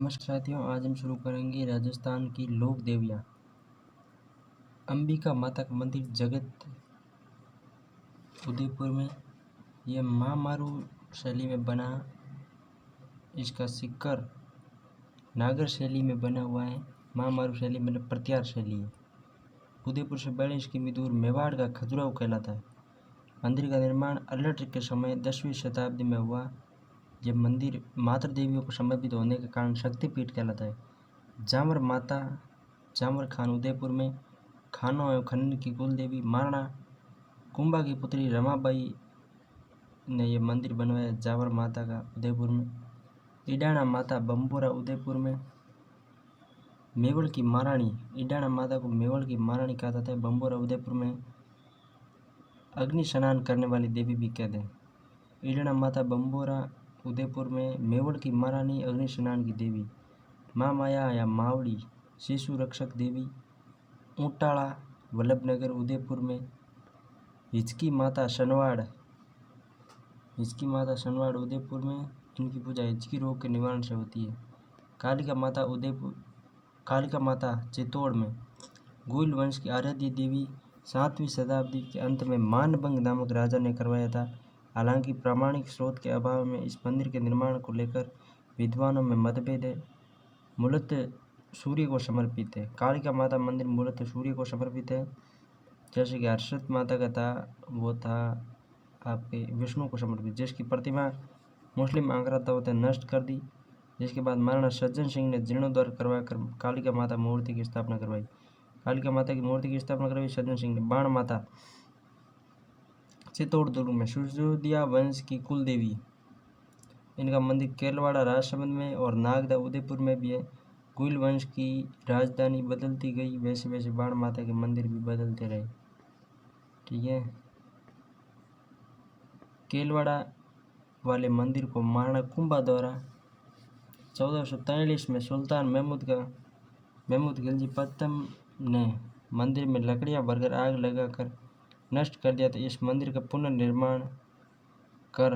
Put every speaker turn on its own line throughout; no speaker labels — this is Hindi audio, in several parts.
नमस्कार साथियों, आज हम शुरू करेंगे राजस्थान की लोक देवियाँ। अंबिका माता का मंदिर जगत उदयपुर में। यह महामारू शैली में बना, इसका शिखर नागर शैली में बना हुआ है। महामारू शैली मतलब प्रत्यार शैली है। उदयपुर से 42 किमी दूर मेवाड़ का खजुराहो कहलाता है। मंदिर का निर्माण अल्लट के समय 10वीं शताब्दी में हुआ। यह मंदिर मातृ देवियों को समर्पित होने के कारण शक्तिपीठ कहलाता है। जामर माता जामर खान उदयपुर में खानों एवं खनन की कुल देवी। महाराणा कुंभा की पुत्री रमाबाई ने यह मंदिर बनवाया जावर माता का उदयपुर में। ईडाणा माता बम्बोरा उदयपुर में। मेवल की महारानी, ईडाणा माता को मेवल की महारानी कहा जाता है। बम्बोरा उदयपुर में अग्नि स्नान करने वाली देवी भी कहते हैं। ईडाणा माता बम्बोरा उदयपुर में मेवल की महारानी, अग्नि स्नान की देवी। माँ माया या मावड़ी शिशु रक्षक देवी। ऊंटाड़ा वल्लभनगर उदयपुर में। हिचकी माता सनवाड़ उदयपुर में। इनकी पूजा हिचकी रोग के निवारण से होती है। कालिका माता चित्तौड़ में। गुइल वंश की आराध्य देवी। 7वीं शताब्दी के अंत में मानभंग नामक राजा ने करवाया था। हालांकि प्रामाणिक स्रोत के अभाव में इस मंदिर के निर्माण को लेकर विद्वानों में मतभेद है। मूलतः सूर्य को समर्पित है। कालिका माता मंदिर मूलतः सूर्य को समर्पित है। जैसे कि हर्षद माता का था, वो था आपके विष्णु को समर्पित, जिसकी प्रतिमा मुस्लिम आक्रांताओं ने नष्ट कर दी। जिसके बाद महाराणा सज्जन सिंह ने जीर्णोद्धार करवाकर कालिका माता मूर्ति की स्थापना करवाई। कालिका माता की मूर्ति की स्थापना करवाई सज्जन सिंह ने। बाण माता चित्तौड़ दुर्ग में सिसोदिया वंश की कुल देवी। इनका मंदिर केलवाड़ा राजसमंद में और नागदा उदयपुर में भी है। गुइल वंश की राजधानी बदलती गई, वैसे वैसे बाण माता के मंदिर भी बदलते रहे। ठीक है। केलवाड़ा वाले मंदिर को महाराणा कुंभा द्वारा 1443 में सुल्तान महमूद खिलजी प्रथम ने मंदिर में लकड़ियां भरकर आग लगाकर नष्ट कर दिया था। इस मंदिर का पुनर्निर्माण कर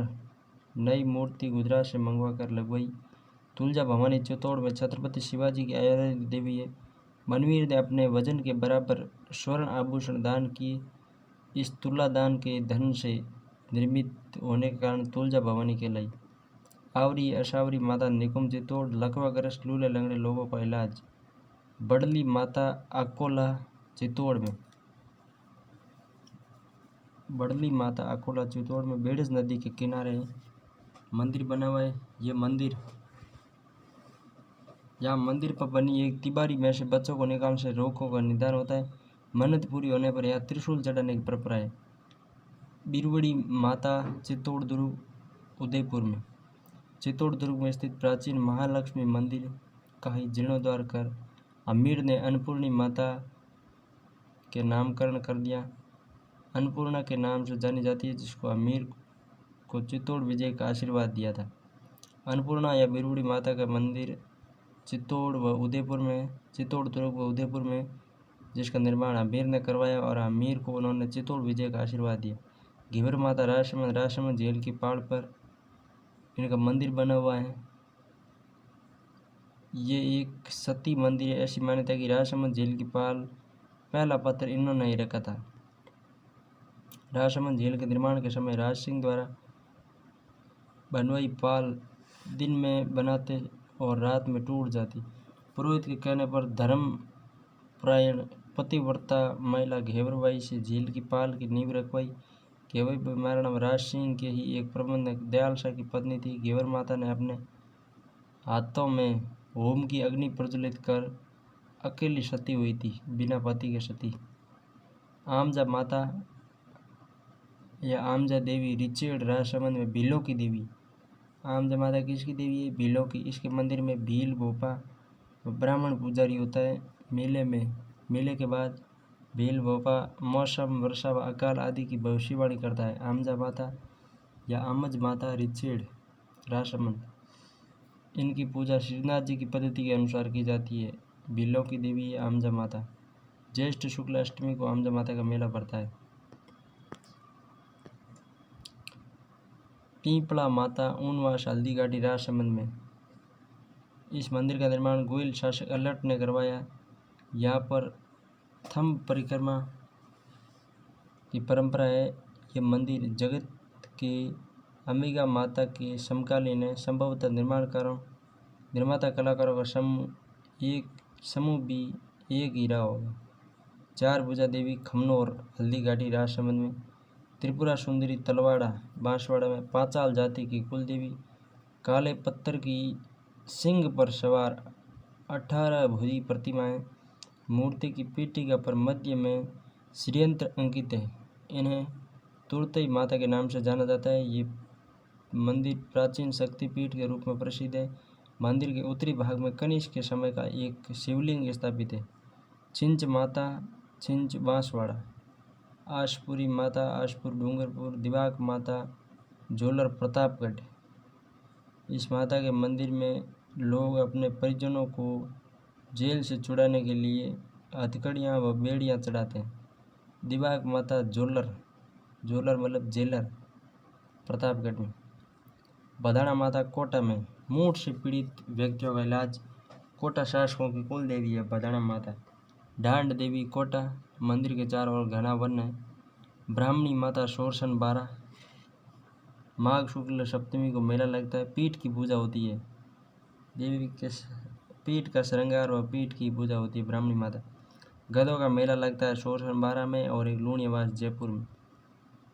नई मूर्ति गुजरात से मंगवा कर लगवाई। तुलजा भवानी चित्तौड़ में छत्रपति शिवाजी की आराध्य देवी है। मनवीर ने अपने वजन के बराबर स्वर्ण आभूषण दान किए। इस तुला दान के धन से निर्मित होने के कारण तुलजा भवानी कहलाई। आवरी असावरी माता निकुंज चित्तौड़। लकवाग्रस्त लूले लंगड़े लोगों का इलाज। बड़ली माता अकोला चित्तौड़ में। बड़ली माता अकोला चित्तौड़ में बेड़ज नदी के किनारे मंदिर बना हुआ है। ये मंदिर, यहाँ मंदिर पर बनी एक तिबारी में से बच्चों को निकालने से रोगों का निदान होता है। मन्नत पूरी होने पर यहाँ त्रिशूल चढ़ाने की परंपरा है। बीरवड़ी माता चित्तौड़ दुर्ग उदयपुर में। चित्तौड़ दुर्ग में स्थित प्राचीन महालक्ष्मी मंदिर का ही जीर्णोद्धार कर अमीर ने अन्नपूर्णी माता के नामकरण कर दिया। अन्नपूर्णा के नाम से जानी जाती है, जिसको अमीर को चित्तौड़ विजय का आशीर्वाद दिया था। अन्नपूर्णा या बीरवड़ी माता का मंदिर चित्तौड़ दुर्ग व उदयपुर में, जिसका निर्माण अमीर ने करवाया और अमीर को उन्होंने चित्तौड़ विजय का आशीर्वाद दिया। घीवर माता राजसमंद झील की पहाड़ पर इनका मंदिर बना हुआ है। ये एक सती मंदिर है। ऐसी मान्यता है कि राजसमंद झील की पहला पत्थर इन्होंने ही रखा था। राजसमंद झील के निर्माण के समय राज सिंह द्वारा बनवाई पाल दिन में बनाते और रात में टूट जाती। पुरोहित के कहने पर धर्मपरायण पतिव्रता महिला घेवरबाई से झील की पाल की नींव रखवाई। घेवरबाई महाराणा राज सिंह के ही एक प्रबंधक दयाल शाह की पत्नी थी। घेवर माता ने अपने हाथों में होम की अग्नि प्रज्वलित कर अकेली सती हुई थी, बिना पति के सती। आमजा माता या आमजा देवी रिचेड राजसमंद में भीलों की देवी। आमजा माता किसकी देवी है? भीलों की। इसके मंदिर में भील भोपा ब्राह्मण पुजारी होता है। मेले के बाद भील भोपा मौसम, वर्षा व अकाल आदि की भविष्यवाणी करता है। आमजा माता या आमज माता रिचेड राजसमंद, इनकी पूजा श्रीनाथ जी की पद्धति के अनुसार की जाती है। भीलों की देवी है आमजा माता। ज्येष्ठ शुक्ल अष्टमी को आमजा माता का मेला पड़ता है। पीपला माता ऊनवास हल्दीघाटी राजसमंद में। इस मंदिर का निर्माण गोयल शासक अलर्ट ने करवाया। यहाँ पर थंब परिक्रमा की परंपरा है। ये मंदिर जगत के अंबिका माता के समकालीन है। संभवतः निर्माता कलाकारों का समूह भी एक ही रहा होगा। 4 भुजा देवी खमनोर हल्दी घाटी राजसमंद में। त्रिपुरा सुंदरी तलवाड़ा बांसवाड़ा में। पांचाल जाति की कुलदेवी। काले पत्थर की सिंह पर सवार 18 भुजी प्रतिमाएं। मूर्ति की पीठिका पर मध्य में श्रीयंत्र अंकित है। इन्हें तुरतई माता के नाम से जाना जाता है। ये मंदिर प्राचीन शक्तिपीठ के रूप में प्रसिद्ध है। मंदिर के उत्तरी भाग में कनिष्क के समय का एक शिवलिंग स्थापित है। छिंच माता छिंच बांसवाड़ा। आशपुरी माता आशपुर डूंगरपुर। दिवाक माता जोलर प्रतापगढ़। इस माता के मंदिर में लोग अपने परिजनों को जेल से छुड़ाने के लिए हथकड़ियाँ व बेड़ियाँ चढ़ाते हैं। दिवाक माता जोलर मतलब जेलर प्रतापगढ़ में। बधाना माता कोटा में। मूठ से पीड़ित व्यक्तियों का इलाज। कोटा शासकों की कुल देवी है बधाना माता। डांड देवी कोटा। मंदिर के चारों ओर घना वन है। ब्राह्मणी माता शोरसन 12। माघ शुक्ल सप्तमी को मेला लगता है। पीठ की पूजा होती है। देवी के पीठ का श्रृंगार व पीठ की पूजा होती है ब्राह्मणी माता। गधों का मेला लगता है शोरसन 12 में और एक लूणियावास जयपुर में।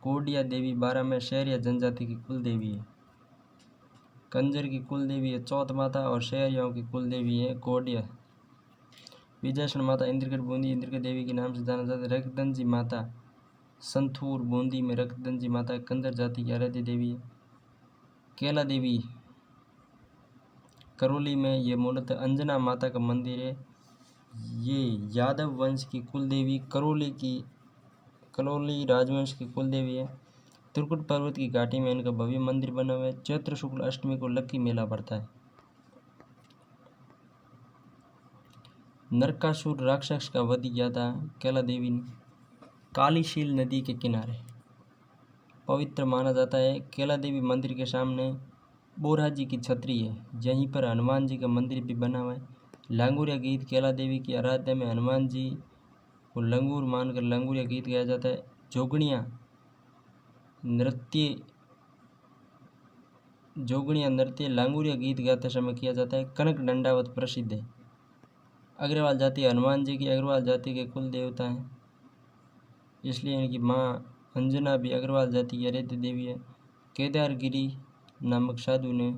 कोडिया देवी 12 में शहरिया जनजाति की कुल देवी है। कंजर की कुल देवी है चौथ माता और शहरियों की कुल देवी है कोडिया। विजयसन माता इंद्रगढ़ बूंदी इंद्रगढ़ देवी के नाम से जाना जाता है। रक्तदंजी माता संथूर बूंदी में। रक्तदंजी माता कंजर जाति की आराध्य देवी है। केला देवी करौली में। ये मूलतः अंजना माता का मंदिर है। ये यादव वंश की कुल देवी करौली राजवंश की कुल देवी है। त्रिकुट पर्वत की घाटी में इनका भव्य मंदिर बना हुआ है। चैत्र शुक्ल अष्टमी को लक्की मेला पड़ता है। नरकासुर राक्षस का वध किया था कैला देवी ने। कालीशील नदी के किनारे पवित्र माना जाता है। कैला देवी मंदिर के सामने बोरा जी की छतरी है। यहीं पर हनुमान जी का मंदिर भी बना हुआ है। लांगुरिया गीत कैला देवी की आराधना में हनुमान जी को लंगूर मानकर लांगुरिया गीत गाया जाता है। जोगणिया नृत्य लांगुरिया गीत गाते समय किया जाता है। कनक दंडावत प्रसिद्ध है। अग्रवाल जाति हनुमान जी की अग्रवाल जाति के कुल देवता हैं, इसलिए इनकी माँ अंजना भी अग्रवाल जाति की आराध्य देवी है। केदारगिरी नामक साधु ने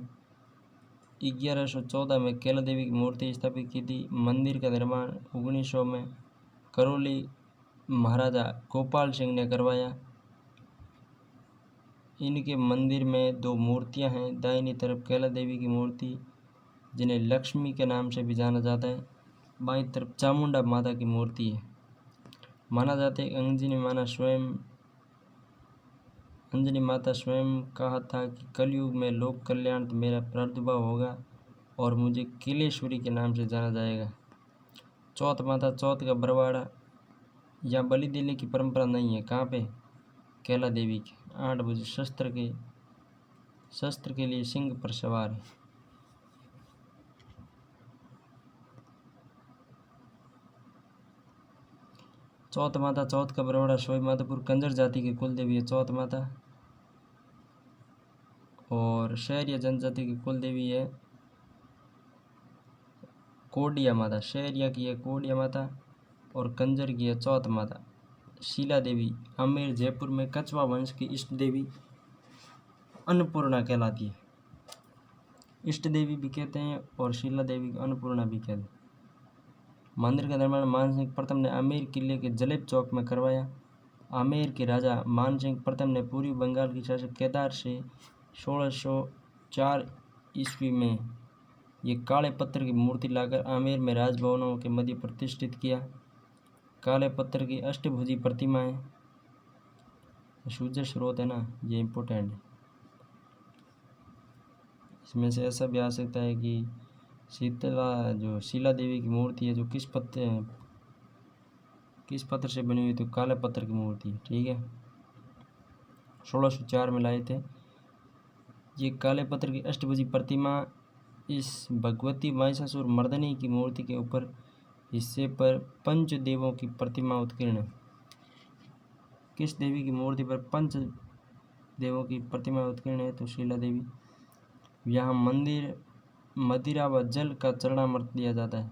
1114 में कैला देवी की मूर्ति स्थापित की थी। मंदिर का निर्माण 1900 में करौली महाराजा गोपाल सिंह ने करवाया। इनके मंदिर में 2 मूर्तियां हैं। दाहिनी तरफ कैला देवी की मूर्ति जिन्हें लक्ष्मी के नाम से भी जाना जाता है। बाईं तरफ चामुंडा माता की मूर्ति है। माना जाता है कि अंजनी माता स्वयं कहा था कि कलयुग में लोक कल्याण मेरा प्रादुर्भाव होगा और मुझे किलेश्वरी के नाम से जाना जाएगा। चौथ माता चौथ का बरवाड़ा। यहाँ बलि देने की परंपरा नहीं है। कहाँ पे? कैला देवी के 8 भुज शस्त्र के लिए सिंह पर सवार है। चौथ माता चौथ का बरवाड़ा सोई माधोपुर कंजर जाति की कुल देवी है चौथ माता और शहरिया जनजाति की कुल देवी है कोडिया माता। शहरिया की है कोडिया माता और कंजर की है चौथ माता। शीला देवी आमेर जयपुर में कछवा वंश की इष्ट देवी अन्नपूर्णा कहलाती है। इष्ट देवी भी कहते हैं और शीला देवी को अन्नपूर्णा भी कहते हैं। मंदिर का निर्माण मानसिंह प्रथम ने आमेर किले के जलेब चौक में करवाया। आमेर के राजा मानसिंह प्रथम ने पूर्वी बंगाल की शासक केदार से 1604 ईस्वी में ये काले पत्थर की मूर्ति लाकर आमेर में राजभवनों के मध्य प्रतिष्ठित किया। काले पत्थर की अष्टभुजी प्रतिमाएं सूर्य स्रोत है ना, ये इम्पोर्टेंट है। इसमें से ऐसा भी आ सकता है कि शीला देवी की मूर्ति है जो किस पत्थर से बनी हुई, तो काले पत्थर की मूर्ति है। ठीक है, 1604 में लाए थे। ये काले पत्थर की अष्टभुजी प्रतिमा इस भगवती महिषासुर मर्दनी की मूर्ति के ऊपर हिस्से पर पंच देवों की प्रतिमा उत्कीर्ण है। किस देवी की मूर्ति पर पंच देवों की प्रतिमा उत्कीर्ण है? तो शीला देवी। यहाँ मंदिर मदिरा व जल का चरणामृत दिया जाता है।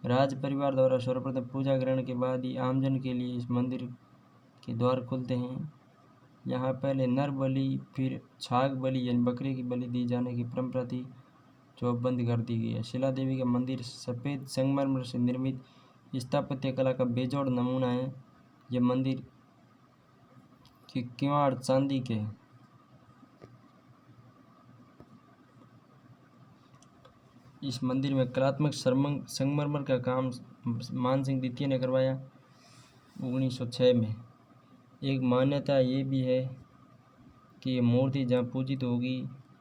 राज परिवार द्वारा सर्वप्रथम पूजा ग्रहण के बाद ही आमजन के लिए इस मंदिर के द्वार खुलते हैं। यहाँ पहले नर बलि फिर छाग बलि यानी बकरे की बलि दी जाने की परंपरा थी, जो अब बंद कर दी गई है। शिला देवी का मंदिर सफ़ेद संगमरमर से निर्मित स्थापत्य कला का बेजोड़ नमूना है। यह मंदिर के किवाड़ चांदी के हैं। इस मंदिर में कलात्मक संगमरमर का काम मानसिंह द्वितीय ने करवाया 1906 में। एक मान्यता ये भी है कि ये मूर्ति जहाँ पूजित होगी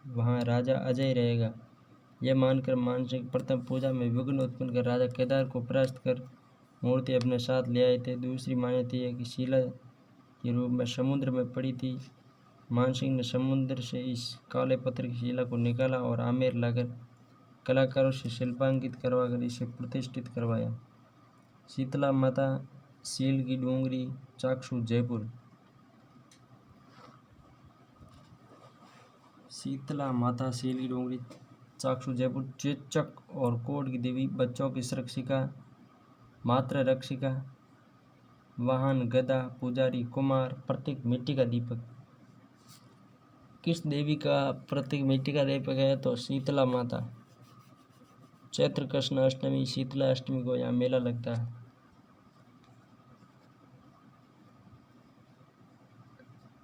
वहाँ राजा अजय रहेगा। यह मानकर मानसिंह प्रथम पूजा में विघ्न उत्पन्न कर राजा केदार को परास्त कर मूर्ति अपने साथ ले आए थे। दूसरी मान्यता है कि शिला के रूप में समुद्र में पड़ी थी। मानसिंह ने समुद्र से इस काले पत्थर की शिला को निकाला और आमेर लाकर कलाकारों से शिल्पांकित करवाकर इसे प्रतिष्ठित करवाया। शीतला माता सील की डोंगरी, चाकसू, जयपुर। शीतला माता सील की डोंगरी, चाकसू, जयपुर चेचक और कोट की देवी, बच्चों की सुरक्षिका, मात्र रक्षिका, वाहन गदा, पुजारी कुमार, प्रतीक मिट्टी का दीपक। किस देवी का प्रतीक मिट्टी का दीपक है? तो शीतला माता। चैत्र कृष्ण अष्टमी शीतला अष्टमी को यहाँ मेला लगता है।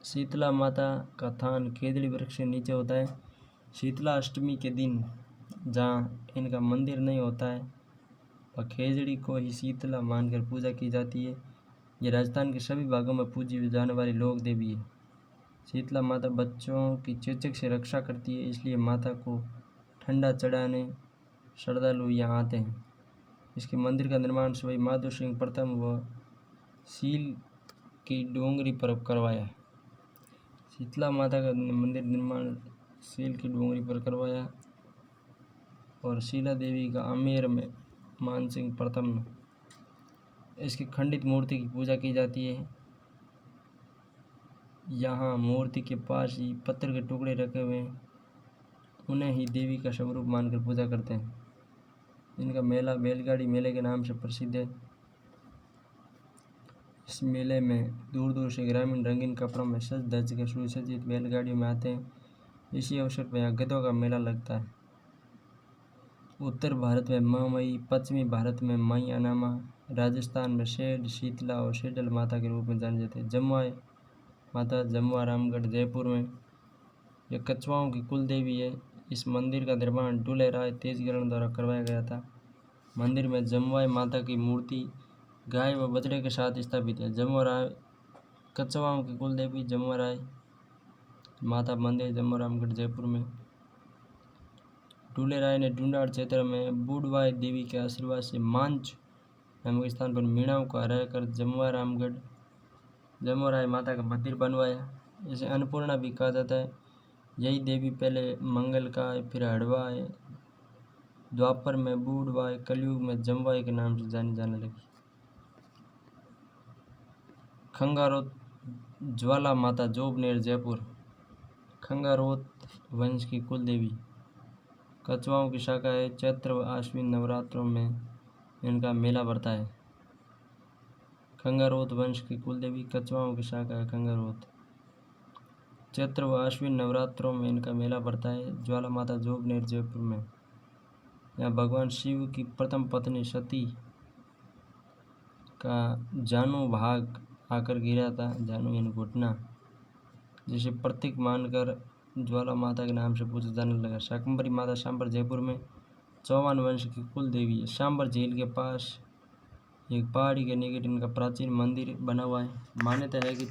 शीतला माता का थान केदड़ी वृक्ष के नीचे होता है। शीतला अष्टमी के दिन जहाँ इनका मंदिर नहीं होता है वह खेजड़ी को ही शीतला मानकर पूजा की जाती है। ये राजस्थान के सभी भागों में पूजी जाने वाली लोक देवी है। शीतला माता बच्चों की चेचक से रक्षा करती है, इसलिए माता को ठंडा चढ़ाने श्रद्धालु यहाँ आते हैं। इसके मंदिर का निर्माण सवाई माधो सिंह प्रथम व सील की डोंगरी पर करवाया। शीतला माता का मंदिर निर्माण सील की डोंगरी पर करवाया और शीला देवी का आमेर में मानसिंह प्रथम ने। इसकी खंडित मूर्ति की पूजा की जाती है। यहाँ मूर्ति के पास ही पत्थर के टुकड़े रखे हुए हैं, उन्हें ही देवी का स्वरूप मानकर पूजा करते हैं। इनका मेला बैलगाड़ी मेले के नाम से प्रसिद्ध है। इस मेले में दूर दूर से ग्रामीण रंगीन कपड़ों में सज धज कर सुसज्जित बैलगाड़ियों में आते हैं। इसी अवसर पर यहाँ गधों का मेला लगता है। उत्तर भारत में महामई, पश्चिमी भारत में मई अनामा, राजस्थान में शेड शीतला और शेडल माता के रूप में जाने जाते हैं। जमुआई माता जमुआ रामगढ़ जयपुर में। यह कछुआओं की कुल देवी है। इस मंदिर का निर्माण डुले राय तेजगरण द्वारा करवाया गया था। मंदिर में जमुआई माता की मूर्ति गाय व बछड़े के साथ स्थापित है। जमुआ राय कछुआओं की कुल देवी जमुआ राय माता मंदिर जमुआ रामगढ़ जयपुर में। डुले राय ने डूंडाड़ क्षेत्र में बूढ़वाई देवी के आशीर्वाद से मांच नामक स्थान पर मीणाओं को हराकर जमुआ राय माता का मंदिर बनवाया। इसे अन्नपूर्णा भी कहा जाता है। यही देवी पहले मंगल का फिर हड़वाए, द्वापर में बूढ़वाई, कलयुग में जमवाई के नाम से जानी जाने लगी। खंगारोत ज्वाला माता जोबनेर जयपुर। खंगारोत वंश की कुल देवी, कछुआओं की शाखा है। चैत्र व आश्विन नवरात्रों में इनका मेला बढ़ता है। खंगारोत वंश की कुल देवी, कछुआओं की शाखा है खंगारोत। चैत्र व आश्विन नवरात्रों में इनका मेला बढ़ता है। ज्वाला माता जोबनेर जयपुर में। यहाँ भगवान शिव की प्रथम पत्नी सती का जानू भाग आकर गिरा था। जानू यानी घुटना, जिसे प्रतीक मानकर ज्वाला माता के नाम से पूजा जाने लगा। शाकंभरी माता सांबर जयपुर में। चौहान वंश की कुल देवी है। सांबर झील के पास एक पहाड़ी के निकट इनका प्राचीन मंदिर बना हुआ है। मान्यता है कि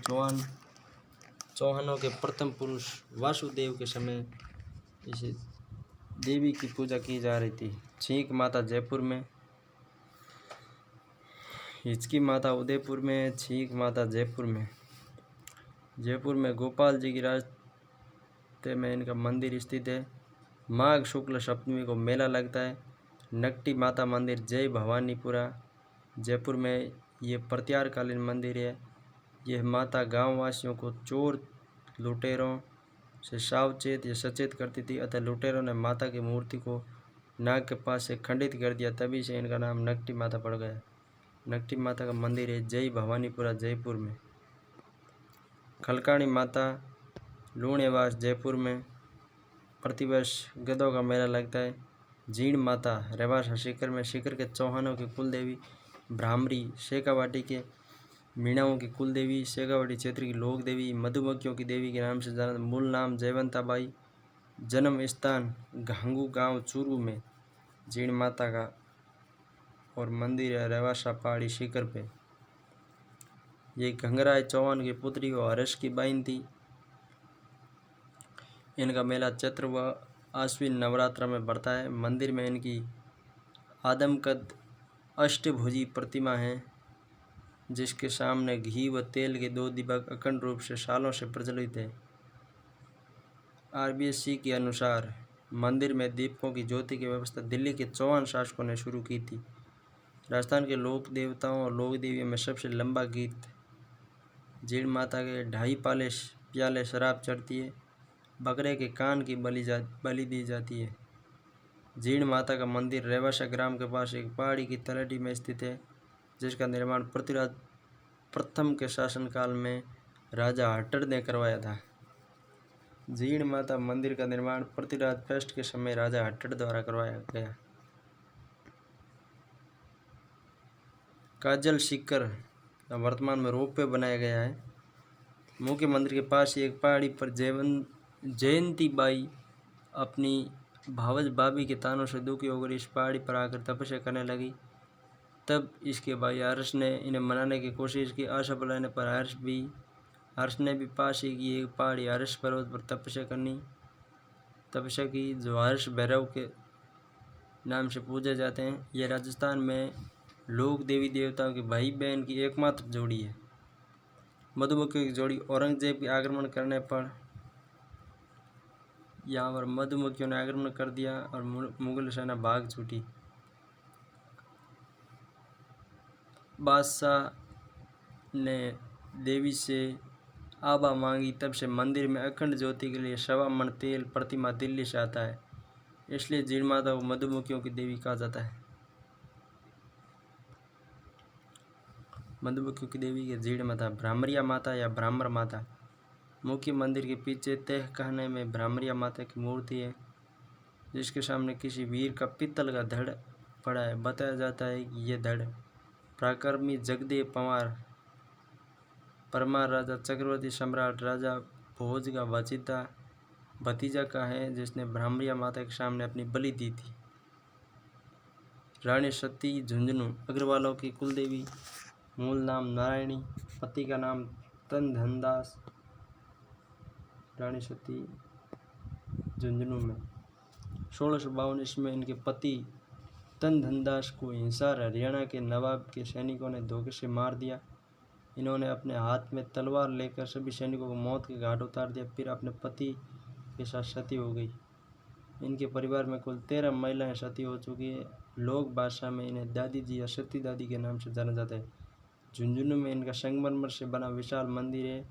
चौहानों के प्रथम पुरुष वासुदेव के समय इसे देवी की पूजा की जा रही थी। छींक माता जयपुर में। हिचकी माता उदयपुर में। छींक माता जयपुर में। जयपुर में गोपाल जी की रास्ते में इनका मंदिर स्थित है। माघ शुक्ल सप्तमी को मेला लगता है। नकटी माता मंदिर जय भवानीपुरा जयपुर में ये प्रत्यारकालीन मंदिर है। यह माता गांव वासियों को चोर लुटेरों से सावचेत या सचेत करती थी, अतः लुटेरों ने माता की मूर्ति को नाग के पास से खंडित कर दिया, तभी से इनका नाम नकटी माता पड़ गया। नकटी माता का मंदिर है जय भवानीपुरा जयपुर में। खलकाणी माता लूणेवास जयपुर में प्रतिवर्ष गधों का मेला लगता है। जीण माता रेवासा सीकर में। सीकर के चौहानों की कुलदेवी भ्रामरी, शेखावाटी के मीणाओं की कुलदेवी, शेखावाटी क्षेत्र की लोक देवी, मधुमक्खियों की देवी के नाम से जाना। मूल नाम जयवंताबाई, जन्म स्थान घांगू गांव चूरू में जीण माता का, और मंदिर है रेवासा पहाड़ी सीकर पे। ये घंगराय चौहान की पुत्री व हर्ष की बहन थी। इनका मेला चैत्र व आश्विन नवरात्र में बढ़ता है। मंदिर में इनकी आदमकद अष्टभुजी प्रतिमा है, जिसके सामने घी व तेल के 2 दीपक अखंड रूप से सालों से प्रचलित है। RBSC के अनुसार मंदिर में दीपकों की ज्योति की व्यवस्था दिल्ली के चौहान शासकों ने शुरू की थी। राजस्थान के लोक देवताओं और लोक देवियों में सबसे लंबा गीत जीण माता के 2.5 प्याले शराब चढ़ती है। बकरे के कान की बलि दी जाती है। जीण माता का मंदिर रेवासा ग्राम के पास एक पहाड़ी की तलहटी में स्थित है, जिसका निर्माण पृथ्वीराज प्रथम के शासनकाल में राजा हट्टड़ ने करवाया था। जीण माता मंदिर का निर्माण पृथ्वीराज फर्स्ट के समय राजा हट्टड़ द्वारा करवाया गया। काजल सीकर वर्तमान में रोप वे बनाया गया है। मुख्य मंदिर के पास ही एक पहाड़ी पर जयंती बाई अपनी भावज भाभी के तानों से दुखी होकर इस पहाड़ी पर आकर तपस्या करने लगी। तब इसके भाई हर्ष ने इन्हें मनाने की कोशिश की। असफल रहने पर हर्ष ने भी पास ही की एक पहाड़ी हर्ष पर्वत पर तपस्या की, जो हर्ष भैरव के नाम से पूजे जाते हैं। यह राजस्थान में लोक देवी देवताओं के भाई बहन की एकमात्र जोड़ी है। मधुमक्खियों की जोड़ी औरंगजेब के आक्रमण करने पर यहाँ पर मधुमक्खियों ने आक्रमण कर दिया और मुगल सेना भाग छूटी। बादशाह ने देवी से आभा मांगी, तब से मंदिर में अखंड ज्योति के लिए 1.25 मन तेल प्रतिमा दिल्ली से आता है, इसलिए जीण माता को मधुमक्खियों की देवी कहा जाता है। मधुमक्खियों की देवी के जीण माता भ्रामरिया माता या भ्रामर माता। मुख्य मंदिर के पीछे तहखाने में भ्रामरिया माता की मूर्ति है, जिसके सामने किसी वीर का पित्तल का धड़ पड़ा है। बताया जाता है कि यह धड़ पराक्रमी जगदेव परमार राजा चक्रवर्ती सम्राट राजा भोज का भतीजा का है, जिसने भ्रामरिया माता के सामने अपनी बलि दी थी। रानी सती झुंझुनू अग्रवालों की कुलदेवी। मूल नाम नारायणी, पति का नाम तनधनदास। रानी सती झुंझुनू में 1652 ईस्वी में इनके पति तनधनदास को हिसार हरियाणा के नवाब के सैनिकों ने धोखे से मार दिया। इन्होंने अपने हाथ में तलवार लेकर सभी सैनिकों को मौत के घाट उतार दिया, फिर अपने पति के साथ सती हो गई। इनके परिवार में कुल 13 महिलाएं सती हो चुकी है। लोक भाषा में इन्हें दादी जी या सती दादी के नाम से जाना जाता है। झुंझुनू में इनका संगमरमर से बना विशाल मंदिर है।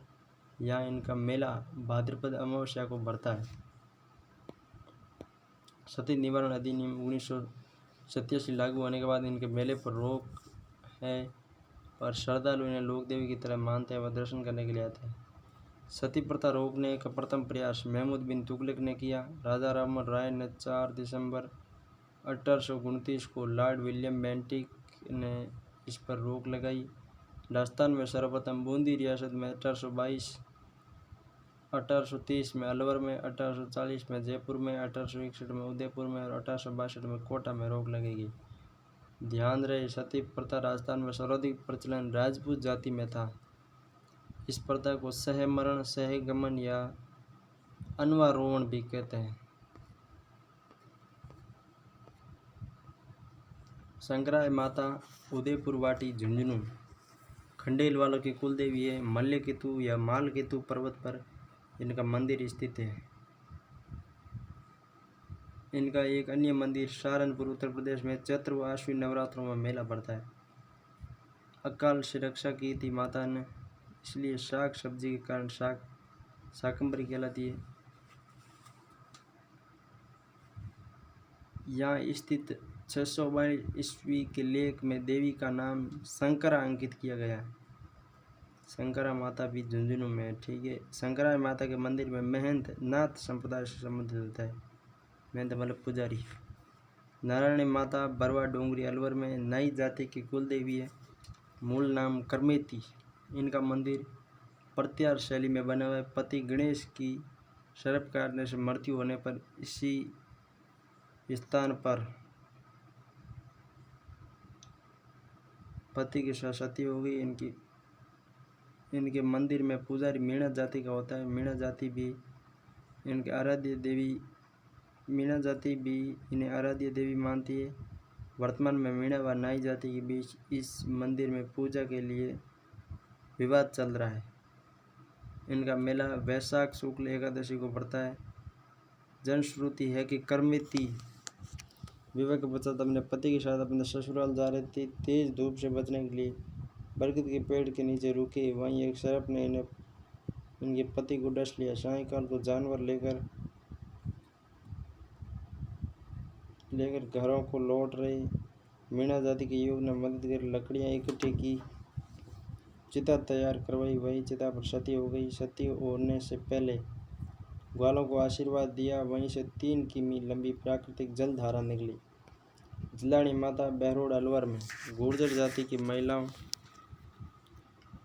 यहाँ इनका मेला भाद्रपद अमावस्या को बढ़ता है। सती निवारण अधिनियम 1987 लागू होने के बाद इनके मेले पर रोक है, पर श्रद्धालु इन्हें लोक देवी की तरह मानते हैं व दर्शन करने के लिए आते हैं। सती प्रथा रोकने का प्रथम प्रयास महमूद बिन तुगलक ने किया। राजा राममोहन राय ने 4 दिसंबर 1829 को लॉर्ड विलियम बेंटिक ने इस पर रोक लगाई। राजस्थान में सर्वप्रथम बूंदी रियासत में 1822, 1830 में अलवर में, 1840 में जयपुर में, 1861 में उदयपुर में और 1862 में कोटा में रोक लगेगी। ध्यान रहे, सती प्रथा राजस्थान में सर्वाधिक प्रचलन राजपूत जाति में था। इस प्रथा को सहमरण, सहगमन या अनवारोहण भी कहते हैं। संकराय माता उदयपुर वाटी झुंझुनू खंडेल वालों की कुलदेवी है। मल्लकेतु या मालकेतु पर्वत पर इनका मंदिर स्थित है। इनका एक अन्य मंदिर सहारनपुर उत्तर प्रदेश में चैत्र व आश्विन नवरात्रों में मेला पड़ता है। अकाल से रक्षा की थी माता ने, इसलिए शाक सब्जी के कारण शाकंभरी कहलाती है। यहाँ स्थित 622 ईस्वी के लेख में देवी का नाम शंकरा अंकित किया गया है। शंकरा माता भी झुंझुनू में है, ठीक है। शंकरा माता के मंदिर में महंत नाथ संप्रदाय से संबंधित होता है। महंत मतलब पुजारी। नारायणी माता बरवा डोंगरी अलवर में नाई जाति की कुल देवी है। मूल नाम करमेती। इनका मंदिर प्रत्यार शैली में बना हुआ है। पति गणेश की सर्प काटने से मृत्यु होने पर इसी स्थान पर पति के साथ सती हो गई। इनके मंदिर में पुजारी मीणा जाति का होता है। मीणा जाति भी इनके आराध्य देवी मीणा जाति भी इन्हें आराध्य देवी मानती है। वर्तमान में मीणा व नाई जाति के बीच इस मंदिर में पूजा के लिए विवाद चल रहा है। इनका मेला वैशाख शुक्ल एकादशी को पड़ता है। जनश्रुति है कि करमेती विवाह के पश्चात अपने पति के साथ अपने ससुराल जा रहे थे। तेज धूप से बचने के लिए बरगद के पेड़ के नीचे रुके। वहीं एक सर्प ने इनके पति को डस लिया। सायंकाल को जानवर लेकर घरों को लौट रहे मीणा जाति के युवक ने मदद कर लकड़ियां इकट्ठी की, चिता तैयार करवाई। वही चिता पर सती हो गई। सती होने से पहले ग्वालों को आशीर्वाद दिया। वहीं से 3 किमी लंबी प्राकृतिक जल धारा निकली। जिलानी माता बहरोड अलवर में गुर्जर जाति की महिलाओं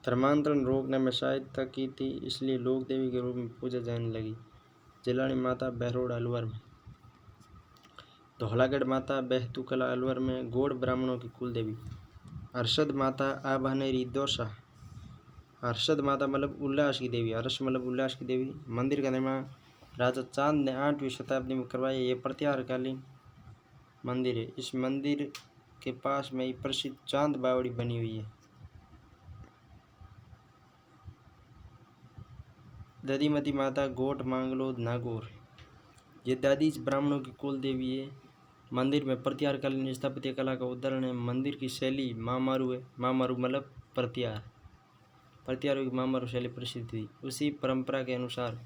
धर्मांतरण रोकने में सहायता की थी, इसलिए लोक देवी के रूप में पूजा जाने लगी। जिलानी माता बहरोड अलवर में। धौलागढ़ माता बहतुकला अलवर में गौड़ ब्राह्मणों की कुल देवी। हर्षद माता आभानेरी दौसा। हर्षद माता मतलब उल्लास की देवी। हर्ष मतलब उल्लास की देवी। मंदिर का निर्माण राजा चांद ने 8वीं शताब्दी में करवाया। ये प्रत्यारकालीन मंदिर है। इस मंदिर के पास में ही प्रसिद्ध चांद बावड़ी बनी हुई है। दधिमती माता गोट मांगलोद नागौर। ये दादीज ब्राह्मणों की कुल देवी है। मंदिर में प्रत्यारकालीन स्थापत्य कला का उदाहरण है। मंदिर की शैली मामारू है। मामारू मतलब प्रत्यारों की मामारू शैली प्रसिद्ध थी। उसी परंपरा के अनुसार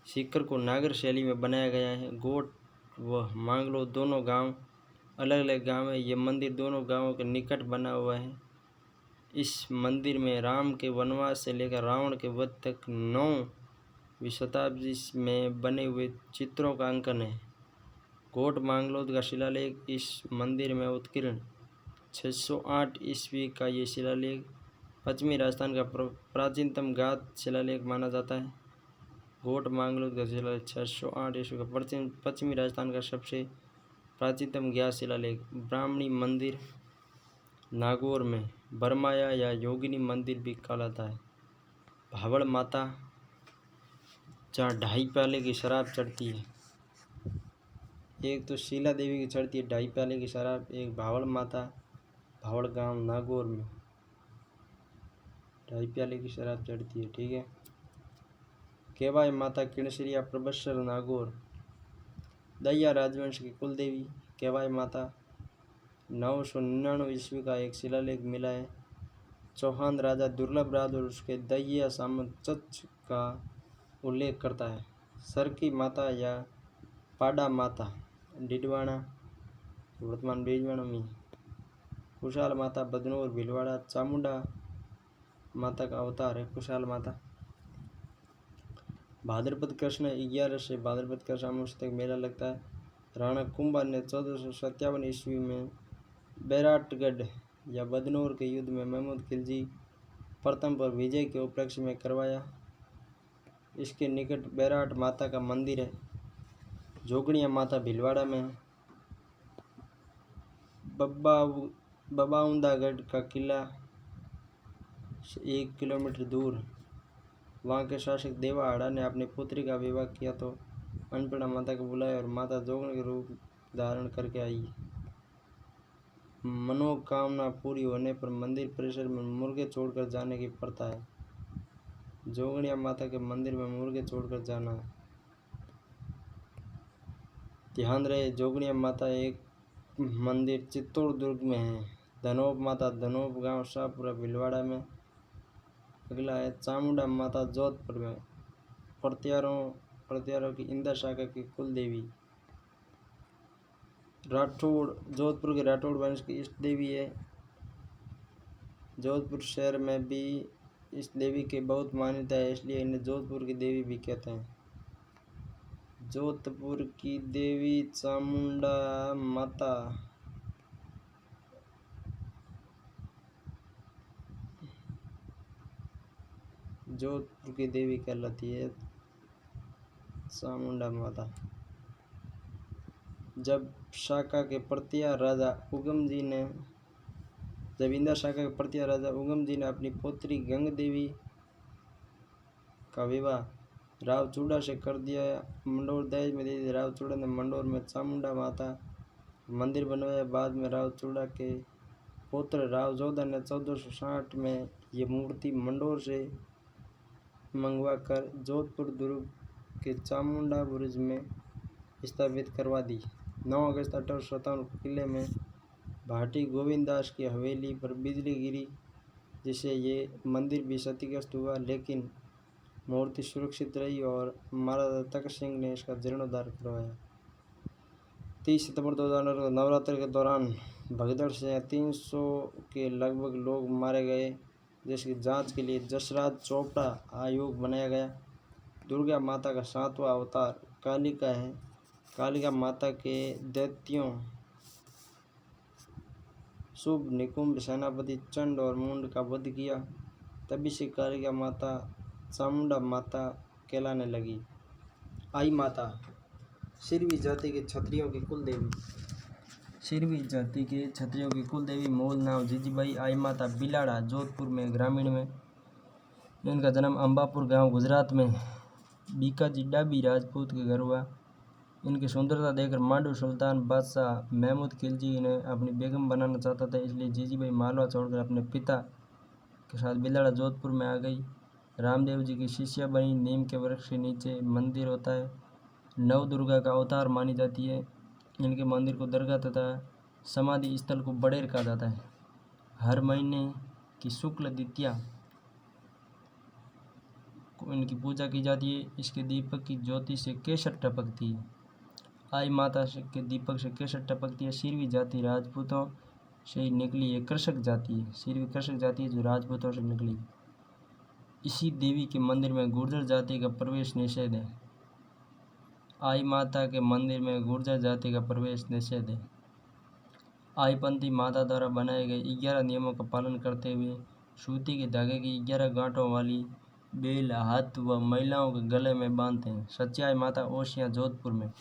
सीकर को नागर शैली में बनाया गया है। गोट व मांगलो दोनों गांव अलग अलग गांव है। ये मंदिर दोनों गांवों के निकट बना हुआ है। इस मंदिर में राम के वनवास से लेकर रावण के वध तक 9वीं शताब्दी में बने हुए चित्रों का अंकन है। गोट मांगलोद का शिलालेख इस मंदिर में उत्कीर्ण 608 ईस्वी का ये शिलालेख पश्चिमी राजस्थान का प्राचीनतम गाद शिलालेख माना जाता है। गोट मांगलोद का शिलालेख 608 ईस्वी का पश्चिमी राजस्थान का सबसे प्राचीनतम ज्ञात शिलालेख। ब्राह्मणी मंदिर नागौर में बरमाया या योगिनी मंदिर भी कहलाता है। भावड़ माता जहाँ 2.5 प्याले की शराब चढ़ती है। एक तो शीला देवी की चढ़ती है 2.5 प्याले की शराब। एक भावड़ माता भावड़ गांव नागौर में 2.5 प्याले की शराब चढ़ती है, ठीक है। केवाई माता किणसरिया प्रबसर नागौर। दैया राजवंश की कुल देवी केवाई माता। 999 ईस्वी का एक शिलालेख मिला है। चौहान राजा दुर्लभ राज और उसके दैया सामंत चच का उल्लेख करता है। सरकी माता या पाडा माता डिडवाना वर्तमान बेजवाड़ा में। कुशाल माता बदनौर भीलवाड़ा चामुंडा माता का अवतार है कुशाल माता। भाद्रपद कृष्ण 11 से भाद्रपद कृष्ण अमावस्या तक मेला लगता है। राणा कुंभा ने 1457 ईस्वी में बैराटगढ़ या बदनौर के युद्ध में महमूद खिलजी प्रथम पर विजय के उपलक्ष्य में करवाया। इसके निकट बैराट माता का मंदिर है। जोगड़िया माता भीलवाड़ा में है। बबाउंदागढ़ का किला से 1 किलोमीटर दूर। वहाँ के शासक देवाहाड़ा ने अपनी पुत्री का विवाह किया तो अन्नपूर्णा माता को बुलाया और माता जोगणी के रूप धारण करके आई। मनोकामना पूरी होने पर मंदिर परिसर में मुर्गे छोड़कर जाने की प्रथा है। जोगणिया माता के मंदिर में मुर्गे छोड़कर जाना है। ध्यान रहे, जोगनिया माता एक मंदिर चित्तौड़ दुर्ग में है। धनोप माता धनोप गांव शाहपुरा भिलवाड़ा में। अगला है चामुंडा माता जोधपुर में। प्रत्यारों की इंदा शाखा की कुल देवी। राठौड़ जोधपुर के राठौड़ वंश की इष्ट देवी है। जोधपुर शहर में भी इस देवी की बहुत मान्यता है, इसलिए इन्हें जोधपुर की देवी भी कहते हैं। जोधपुर की देवी चामुंडा माता जोधपुर की देवी कहलाती है चामुंडा माता। जब इंदा शाखा के प्रत्या राजा उगम जी ने अपनी पुत्री गंग देवी का विवाह राव चूड़ा से कर दिया, मंडोर दहेज में दे दिया। राव चूड़ा ने मंडोर में चामुंडा माता मंदिर बनवाया। बाद में राव चूड़ा के पुत्र राव जोधा ने 1460 में ये मूर्ति मंडोर से मंगवा कर जोधपुर दुर्ग के चामुंडा बुरुज में स्थापित करवा दी। 9 अगस्त 1857 को किले में भाटी गोविंददास की हवेली पर बिजली गिरी, जिससे ये मंदिर भी क्षतिग्रस्त हुआ, लेकिन मूर्ति सुरक्षित रही और महाराजा तखत सिंह ने इसका जीर्णोद्धार करवाया। 30 सितंबर 2009 को नवरात्र के दौरान भगदड़ से 300 के लगभग लोग मारे गए, जिसकी जांच के लिए जसराज चोपड़ा आयोग बनाया गया। दुर्गा माता का 7वां अवतार कालिका है। कालिका माता के दैत्यों शुभ निकुंभ सेनापति चंड और मुंड का वध किया, तभी से कालिका माता चामुंडा माता कहलाने लगी। आई माता सिरवी जाति के क्षत्रियों की कुल देवी। सिरवी जाति के क्षत्रियों की कुल देवी मूल नाम जीजीबाई आई माता बिलाड़ा जोधपुर में ग्रामीण में। इनका जन्म अंबापुर गांव गुजरात में बीकाजी डाबी राजपूत के घर हुआ। इनकी सुंदरता देखकर मांडू सुल्तान बादशाह महमूद खिलजी इन्हें अपनी बेगम बनाना चाहता था, इसलिए जीजीबाई मालवा छोड़कर अपने पिता के साथ बिलाड़ा जोधपुर में आ गई। रामदेव जी की शिष्या बनी। नीम के वृक्ष के नीचे मंदिर होता है। नव दुर्गा का अवतार मानी जाती है। इनके मंदिर को दरगाह तथा समाधि स्थल को बड़ेर कहा जाता है। हर महीने की शुक्ल द्वितीया को इनकी पूजा की जाती है। इसके दीपक की ज्योति से केसर टपकती है। आई माता के दीपक से केसर टपकती है। सिरवी जाति राजपूतों से ही निकली है। कृषक जाति है। सिरवी कृषक जाति है जो राजपूतों से निकली। इसी देवी के मंदिर में गुर्जर जाति का प्रवेश निषेध है। आई माता के मंदिर में गुर्जर जाति का प्रवेश निषेध है। आईपंथी माता द्वारा बनाए गए 11 नियमों का पालन करते हुए सूती के धागे की 11 गांठों वाली बेल हाथ व महिलाओं के गले में बांधते हैं। सच्चाई माता ओसियां जोधपुर में।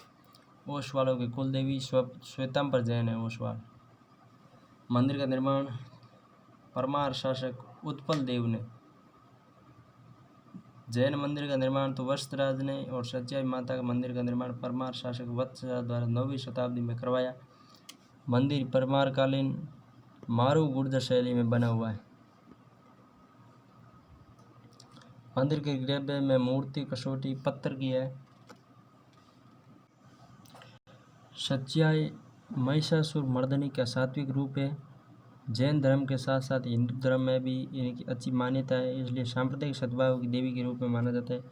ओसवालों की कुल देवी श्वेतांबर जैन है। ओसवाल मंदिर का निर्माण परमार शासक उत्पल देव ने। जैन मंदिर का निर्माण तो वत्सराज ने और सच्चाई माता का मंदिर का निर्माण परमार शासक वत्सराज द्वारा 9वीं शताब्दी में करवाया। मंदिर परमार कालीन मारू गुर्जर शैली में बना हुआ है। मंदिर के गृह में मूर्ति कसौटी पत्थर की है। सच्चाई महिषासुर मर्दनी का सात्विक रूप है। जैन धर्म के साथ साथ हिंदू धर्म में भी इनकी अच्छी मान्यता है, इसलिए सांप्रदायिक सद्भाव की देवी के रूप में माना जाता है।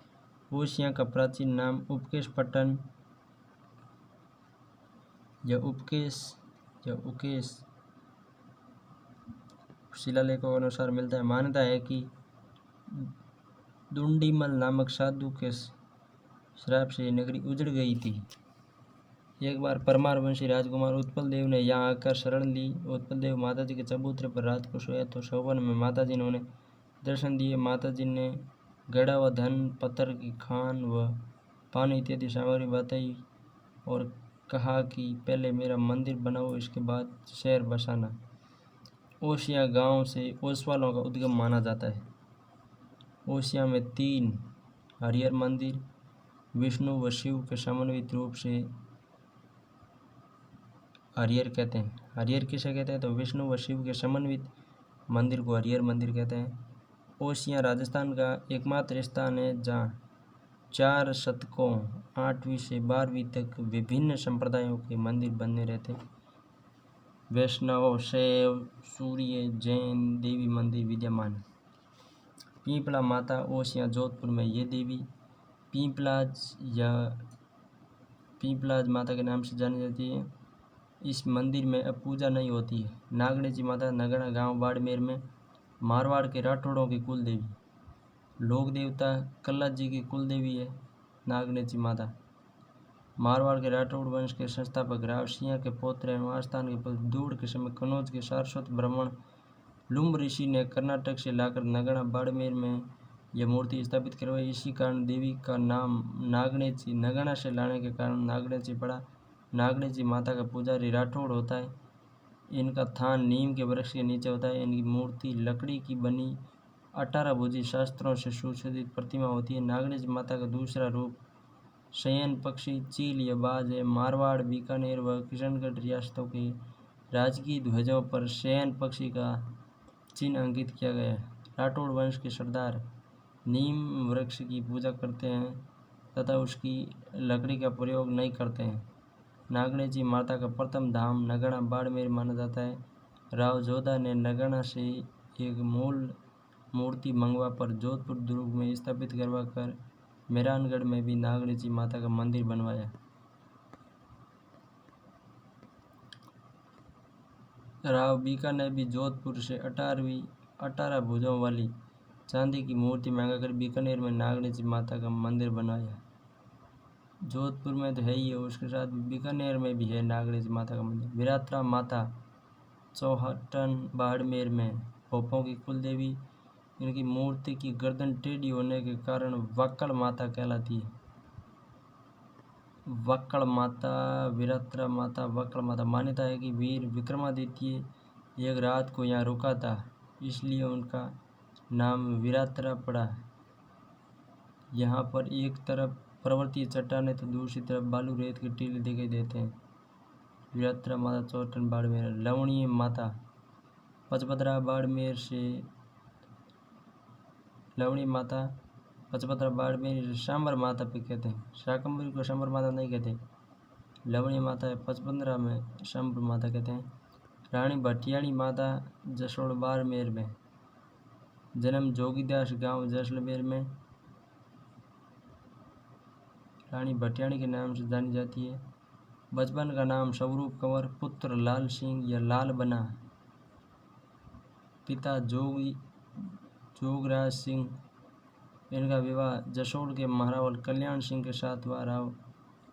ओसियां का प्राचीन नाम उपकेश पट्टन या उकेश शिलालेखों के अनुसार मिलता है। मान्यता है कि दुंडीमल नामक साधु के श्राप से नगरी उजड़ गई थी। एक बार परमार वंशी राजकुमार उत्पल देव ने यहाँ आकर शरण ली। उत्पल देव माता जी के चबूतरे पर रात को सोया तो सौवन में माता जी ने उन्हें दर्शन दिए। माता जी ने गड़ा व धन, पत्थर की खान व पानी इत्यादि सामग्री बताई और कहा कि पहले मेरा मंदिर बनाओ, इसके बाद शहर बसाना। ओसियां गांव से ओसवालों का उद्गम माना जाता है। ओसियां में 3 हरिहर मंदिर विष्णु व शिव के समन्वित रूप से हरिहर कहते हैं। हरिहर किसे कहते हैं तो विष्णु व शिव के समन्वित मंदिर को हरिहर मंदिर कहते हैं। ओसियां राजस्थान का एकमात्र स्थान है जहाँ 4 शतकों 8वीं से 12वीं तक विभिन्न संप्रदायों के मंदिर बनने रहते। वैष्णव, शैव, सूर्य, जैन देवी मंदिर विद्यमान। पिंपला माता ओसियां जोधपुर में ये देवी पिंपलाज माता के नाम से जानी जाती है। इस मंदिर में अब पूजा नहीं होती है। नागणेची माता नगड़ा गांव बाड़मेर में मारवाड़ के राठौड़ों की कुल देवी। लोक देवता कल्ला जी की कुल देवी है नागणेची माता। मारवाड़ के राठौड़ वंश के संस्थापक राव सिंह के पौत्र एवं आस्थान के पद दूड़ के समय कनौज के सारस्वत ब्राह्मण लुम्ब ऋषि ने कर्नाटक से लाकर नगड़ा बाड़मेर में यह मूर्ति स्थापित करवाई। इसी कारण देवी का नाम नागणेची नगड़ा से लाने के कारण नागणेची पड़ा। नागणेची माता का पुजारी राठौड़ होता है। इनका थान नीम के वृक्ष के नीचे होता है। इनकी मूर्ति लकड़ी की बनी 18 भुजी शास्त्रों से सुशोभित प्रतिमा होती है। नागणेची माता का दूसरा रूप शयन पक्षी चील या बाज है। मारवाड़, बीकानेर व किशनगढ़ रियासतों के राजकीय ध्वजों पर शयन पक्षी का चिन्ह अंकित किया गया है। राठौड़ वंश के सरदार नीम वृक्ष की पूजा करते हैं तथा उसकी लकड़ी का प्रयोग नहीं करते हैं। नागणेची माता का प्रथम धाम नगड़ा बाड़मेर माना जाता है। राव जोधा ने नगड़ा से एक मूल मूर्ति मंगवा पर जोधपुर दुर्ग में स्थापित करवा कर मेहरानगढ़ में भी नागणेची माता का मंदिर बनवाया। राव बीका ने भी जोधपुर से 18 भुजाओं वाली चांदी की मूर्ति मंगाकर बीकानेर में नागणेची माता का मंदिर बनवाया। जोधपुर में तो है ही है, उसके साथ बीकानेर में भी है नागणेची माता का मंदिर। विरात्रा माता चौहटन बाड़मेर में भोपों की कुल देवी। इनकी मूर्ति की गर्दन टेढ़ी होने के कारण वक्कड़ माता कहलाती है। वक्कड़ माता, विरात्रा माता, वक्कड़ माता। मान्यता है कि वीर विक्रमादित्य एक रात को यहाँ रुका था, इसलिए उनका नाम विरात्रा पड़ा। यहाँ पर एक तरफ पर्वतीय चट्टानें तो दूसरी तरफ बालू रेत के टीले दिखाई देते हैं। विरात्रा माता चौहटन बाड़मेर। लवणीय माता पचपदरा बाड़मेर से लवणी माता पचपदरा बाड़मेर सांबर माता पे कहते हैं। शाकंभरी को सांबर माता नहीं कहते। लवणी माता है पचपदरा में सांबर माता कहते हैं। रानी भटियाणी माता जसोड़ बाड़मेर में। जन्म जोगीदास गांव जैसलमेर में। रानी भटियाणी के नाम से जानी जाती है। बचपन का नाम स्वरूप कंवर, पुत्र लाल सिंह या लाल बना। पिता जोगराज सिंह। इनका विवाह जसोड़ के महारावल कल्याण सिंह के साथ हुआ। राव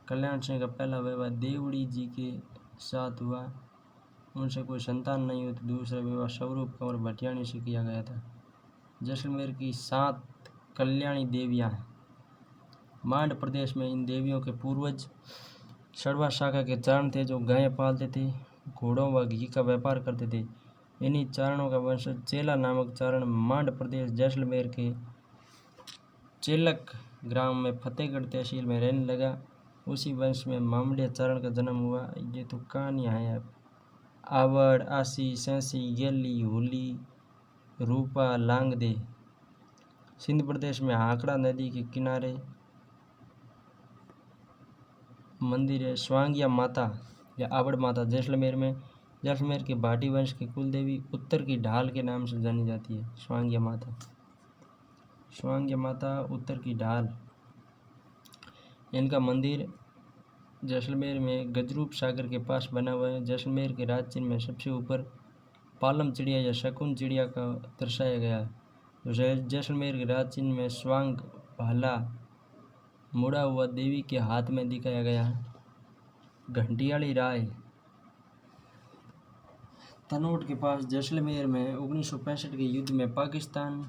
कल्याण सिंह का पहला विवाह देवड़ी जी के साथ हुआ। उनसे कोई संतान नहीं हुई तो दूसरा विवाह स्वरूप कंवर भटियाणी से किया गया था। जैसलमेर की 7 कल्याणी देवियाँ हैं। मांड प्रदेश में इन देवियों के पूर्वज सड़वा शाखा के चारण थे जो गायें पालते थे, घोड़ों व घी का व्यापार करते थे। इन्हीं चारणों का वंशज चेला नामक चारण मांड प्रदेश जैसलमेर के चेलक ग्राम में फतेहगढ़ तहसील में रहने लगा। उसी वंश में मामड़िया चारण का जन्म हुआ। ये तो कहानियाँ हैं। आवड़, आसी, सैंसी, गेली, होली, रूपा, लांगदे। सिंध प्रदेश में हाकड़ा नदी के किनारे मंदिर है। स्वांगिया माता या आवड़ माता जैसलमेर में। जैसलमेर के भाटी वंश की कुल देवी उत्तर की ढाल के नाम से जानी जाती है। स्वांगिया माता उत्तर की ढाल। इनका मंदिर जैसलमेर में गजरूप सागर के पास बना हुआ है। जैसलमेर के राज चिन्ह में सबसे ऊपर पालम चिड़िया या शकुन चिड़िया का दर्शाया गया है। जैसलमेर के राज चिन्ह में स्वांग भाला मुड़ा हुआ देवी के हाथ में दिखाया गया है। घंटियाली राय तनोट के पास जैसलमेर में 1965 के युद्ध में पाकिस्तान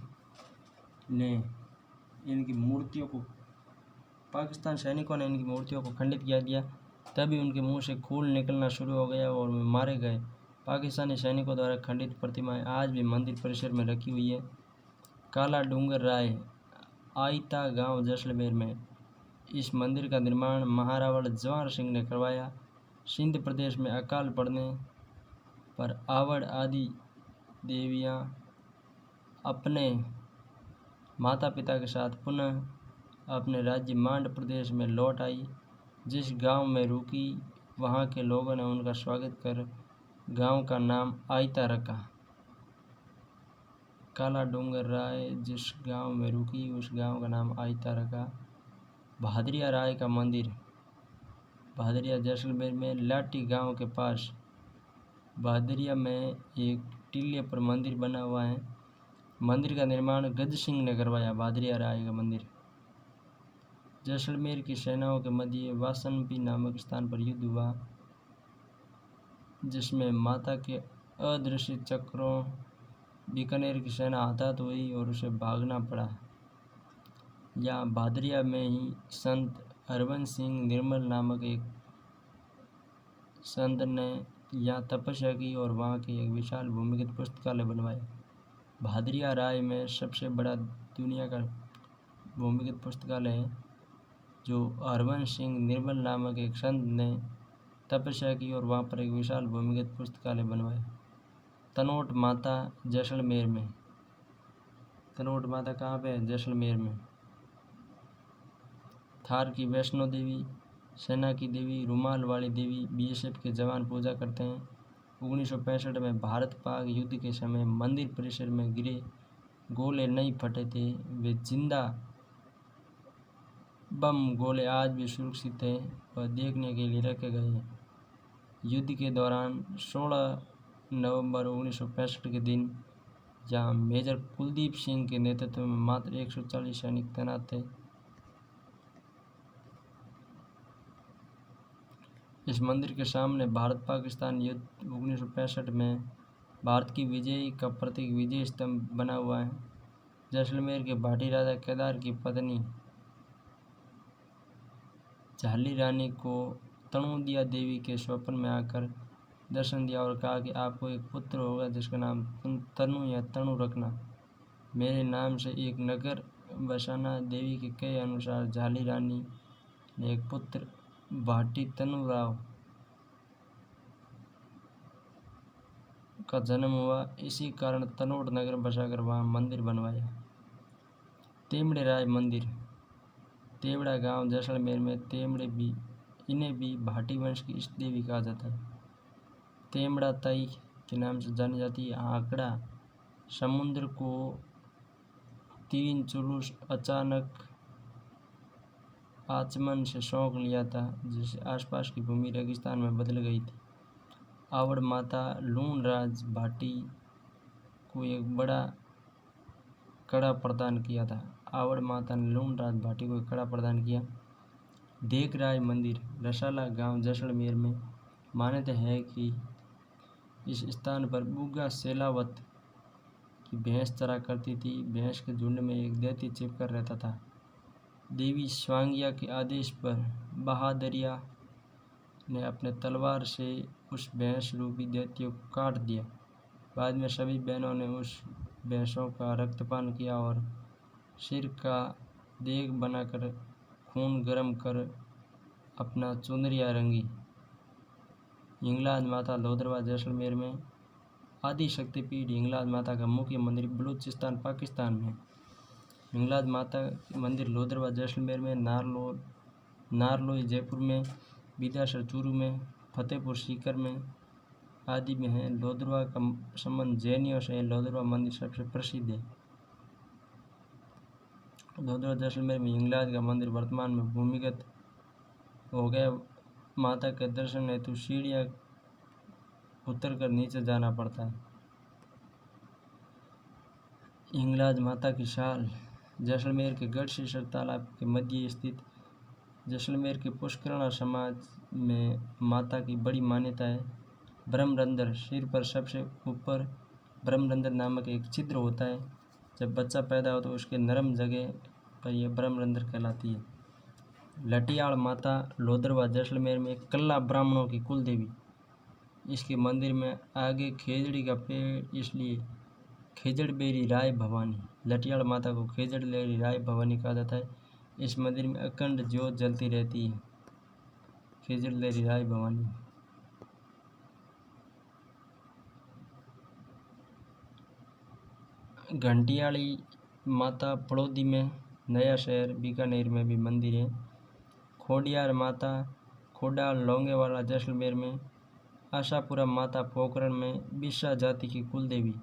सैनिकों ने इनकी मूर्तियों को खंडित किया दिया। तभी उनके मुंह से खून निकलना शुरू हो गया और वे मारे गए। पाकिस्तानी सैनिकों द्वारा खंडित प्रतिमाएं आज भी मंदिर परिसर में रखी हुई है। काला डूंगर राय आईता गांव जैसलमेर में। इस मंदिर का निर्माण महारावल जवाहर सिंह ने करवाया। सिंध प्रदेश में अकाल पड़ने पर आवड़ आदि देवियां अपने माता पिता के साथ पुनः अपने राज्य मांड प्रदेश में लौट आई। जिस गांव में रुकी वहां के लोगों ने उनका स्वागत कर गांव का नाम आयता रखा। काला डूंगर राय जिस गांव में रुकी उस गांव का नाम आयता रखा। भादरिया राय का मंदिर भादरिया जैसलमेर में लाटी गांव के पास भादरिया में एक टीले पर मंदिर बना हुआ है। मंदिर का निर्माण गज सिंह ने करवाया। भादरिया राय का मंदिर। जैसलमेर की सेनाओं के मध्य वासनपी नामक स्थान पर युद्ध हुआ जिसमें माता के अदृश्य चक्रों बीकानेर की सेना हताहत हुई और उसे भागना पड़ा। यहाँ भादरिया में ही संत हरवंश सिंह निर्मल नामक एक संत ने यहाँ तपस्या की और वहाँ की एक विशाल भूमिगत पुस्तकालय बनवाया। भादरिया राय में सबसे बड़ा दुनिया का भूमिगत पुस्तकालय है जो हरवंश सिंह निर्मल नामक एक संत ने तपस्या की और वहाँ पर एक विशाल भूमिगत पुस्तकालय बनवाया। तनोट माता जैसलमेर में। तनोट माता कहाँ पे है? जैसलमेर में। थार की वैष्णो देवी, सेना की देवी, रुमाल वाली देवी बीएसएफ के जवान पूजा करते हैं। 1965 में भारत पाक युद्ध के समय मंदिर परिसर में गिरे गोले नहीं फटे थे। वे जिंदा बम गोले आज भी सुरक्षित हैं और देखने के लिए रखे गए हैं। युद्ध के दौरान 16 नवंबर 1965 के दिन जहां मेजर कुलदीप सिंह के नेतृत्व में मात्र 140 सैनिक तैनात थे। इस मंदिर के सामने भारत पाकिस्तान युद्ध 1965 में भारत की विजय का प्रतीक विजय स्तंभ बना हुआ है। जैसलमेर के भाटी राजा केदार की पत्नी झाली रानी को तणुदिया देवी के स्वप्न में आकर दर्शन दिया और कहा कि आपको एक पुत्र होगा जिसका नाम तनु या तनु रखना। मेरे नाम से एक नगर बसाना। देवी के कहे अनुसार झाली रानी ने एक पुत्र भाटी तनुराव का जन्म हुआ। इसी कारण तनोट नगर बसाकर वहाँ मंदिर बनवाया। तेमड़े राय मंदिर। तेवड़ा गांव जैसलमेर में तेमड़े भी इन्हें भी भाटी वंश की इष्ट देवी कहा जाता है। तेमड़ा ताई के नाम से जानी जाती है। आंकड़ा समुद्र को 3 जुलूस अचानक आचमन से सौंप लिया था जिससे आसपास की भूमि रेगिस्तान में बदल गई थी। आवड़ माता लूण राज भाटी को एक बड़ा कड़ा प्रदान किया था। आवड़ माता ने लूण राज भाटी को एक कड़ा प्रदान किया। देख राय मंदिर रसाला गांव जैसलमेर में मान्यता है कि इस स्थान पर बुग्गा सेलावत की भैंस चरा करती थी। भैंस के झुंड में एक दैत्य छिपकर रहता था। देवी स्वांगिया के आदेश पर बहादरिया ने अपने तलवार से उस भैंस रूपी दैत्य को काट दिया। बाद में सभी बहनों ने उस भैंसों का रक्तपान किया और सिर का देग बनाकर खून गर्म कर अपना चुनरिया रंगी। हिंगलाज माता लोधरवा जैसलमेर में। आदि शक्तिपीठ हिंगलाज माता का मुख्य मंदिर बलूचिस्तान पाकिस्तान में। हिंगलाज माता मंदिर लोधरवा जैसलमेर में, नारलोई जयपुर में, बिदासर चूरू में, फतेहपुर सीकर में आदि में है। लोधरवा का संबंध जैनियों से है। लोधरवा मंदिर सबसे प्रसिद्ध है। लोधरवा जैसलमेर में हिंगलाज का मंदिर वर्तमान में भूमिगत हो गया। माता के दर्शन हेतु सीढ़ियाँ उतर कर नीचे जाना पड़ता है। हिंगलाज माता की शाल जैसलमेर के गढ़शीसर तालाब के मध्य स्थित जैसलमेर के पुष्करणा समाज में माता की बड़ी मान्यता है। ब्रह्मरंध्र सिर पर सबसे ऊपर ब्रह्मरंध्र नामक एक छिद्र होता है। जब बच्चा पैदा हो तो उसके नरम जगह पर यह ब्रह्मरंध्र कहलाती है। लटियाल माता लोधरवा जैसलमेर में कल्ला ब्राह्मणों की कुल देवी। इसके मंदिर में आगे खेजड़ी का पेड़ इसलिए खेजड़बेरी राय भवानी। लटियाल माता को खेजड़बेरी राय भवानी कहा जाता है। इस मंदिर में अखंड ज्योत जलती रहती है। खेजड़बेरी राय भवानी। घंटियाली माता पड़ौदी में। नया शहर बीकानेर में भी मंदिर है। खोडियार माता खोडाल लौंगेवाला जैसलमेर में, आशापुरा माता पोखरण में, बिस्सा जाति की कुल देवी।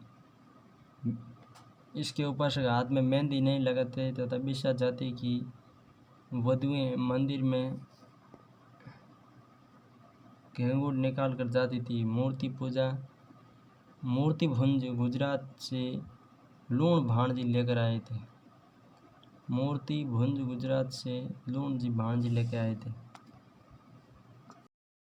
इसके उपासक हाथ में मेहंदी नहीं लगाते तथा बिस्सा जाति की वधुएं मंदिर में घेंगुर निकाल कर जाती थी। मूर्ति पूजा मूर्ति भुंज गुजरात से लूण भाणजी लेकर आए थे। मूर्ति भुंज गुजरात से लूण जी भाणजी लेकर आए थे।